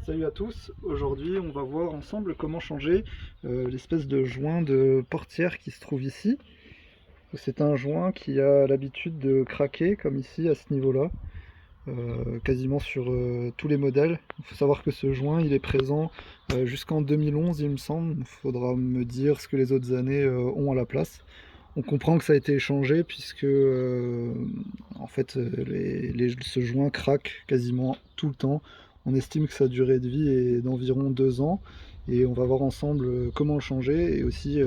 Salut à tous, aujourd'hui on va voir ensemble comment changer l'espèce de joint de portière qui se trouve ici. C'est un joint qui a l'habitude de craquer comme ici à ce niveau-là, quasiment sur tous les modèles. Il faut savoir que ce joint il est présent jusqu'en 2011 il me semble, il faudra me dire ce que les autres années ont à la place. On comprend que ça a été échangé puisque en fait ce joint craque quasiment tout le temps. On estime que sa durée de vie est d'environ 2 ans et on va voir ensemble comment le changer et aussi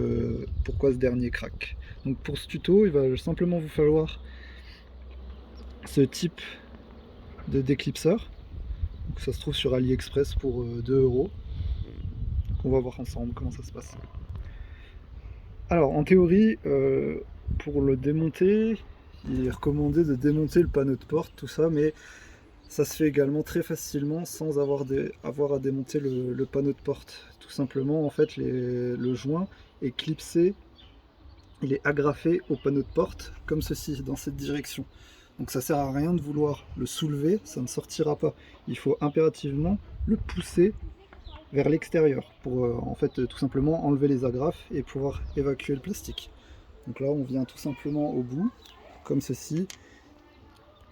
pourquoi ce dernier craque. Donc pour ce tuto, il va simplement vous falloir ce type de déclipseur. Donc ça se trouve sur AliExpress pour 2 €. On va voir ensemble comment ça se passe. Alors en théorie, pour le démonter, il est recommandé de démonter le panneau de porte, tout ça, mais ça se fait également très facilement sans avoir à démonter le panneau de porte. Tout simplement, en fait, le joint est clipsé, il est agrafé au panneau de porte, comme ceci, dans cette direction. Donc ça sert à rien de vouloir le soulever, ça ne sortira pas. Il faut impérativement le pousser vers l'extérieur pour en fait tout simplement enlever les agrafes et pouvoir évacuer le plastique. Donc là on vient tout simplement au bout, comme ceci,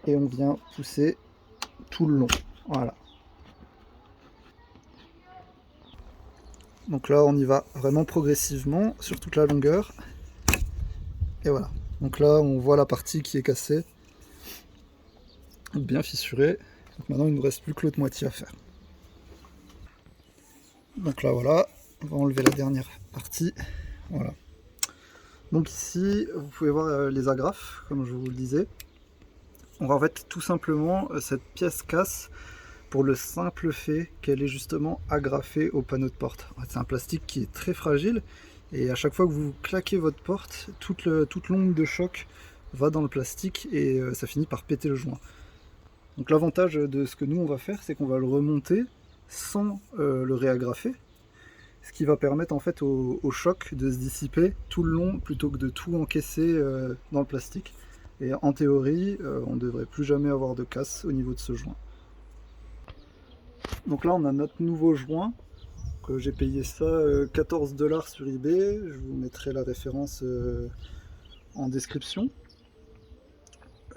et on vient pousser tout le long. Voilà. Donc là on y va vraiment progressivement sur toute la longueur. Et voilà. Donc là on voit la partie qui est cassée, bien fissurée. Donc maintenant il ne nous reste plus que l'autre moitié à faire. Donc là voilà, on va enlever la dernière partie. Voilà. Donc ici vous pouvez voir les agrafes, comme je vous le disais. On va en fait tout simplement cette pièce casse pour le simple fait qu'elle est justement agrafée au panneau de porte. En fait, c'est un plastique qui est très fragile et à chaque fois que vous claquez votre porte, toute l'onde de choc va dans le plastique et ça finit par péter le joint. Donc l'avantage de ce que nous on va faire, c'est qu'on va le remonter sans le réagrafer, ce qui va permettre en fait au choc de se dissiper tout le long plutôt que de tout encaisser dans le plastique. Et en théorie, on ne devrait plus jamais avoir de casse au niveau de ce joint. Donc là on a notre nouveau joint, j'ai payé ça 14 $ sur eBay, je vous mettrai la référence en description.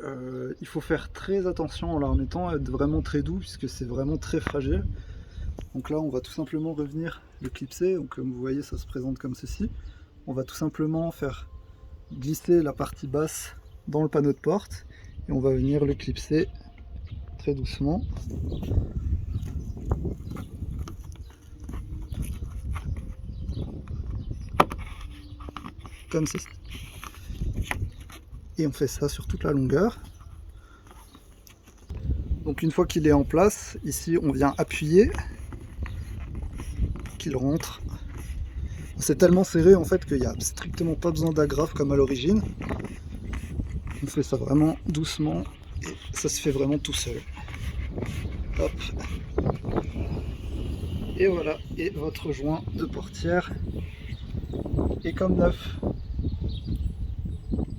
Il faut faire très attention en la remettant, être vraiment très doux puisque c'est vraiment très fragile. Donc là on va tout simplement revenir le clipser, donc comme vous voyez ça se présente comme ceci. On va tout simplement faire glisser la partie basse dans le panneau de porte et on va venir le clipser très doucement. Comme ceci. Et on fait ça sur toute la longueur. Donc une fois qu'il est en place, ici on vient appuyer, qu'il rentre. C'est tellement serré en fait qu'il n'y a strictement pas besoin d'agrafe comme à l'origine. On fait ça vraiment doucement et ça se fait vraiment tout seul. Hop. Et voilà, et votre joint de portière est comme neuf.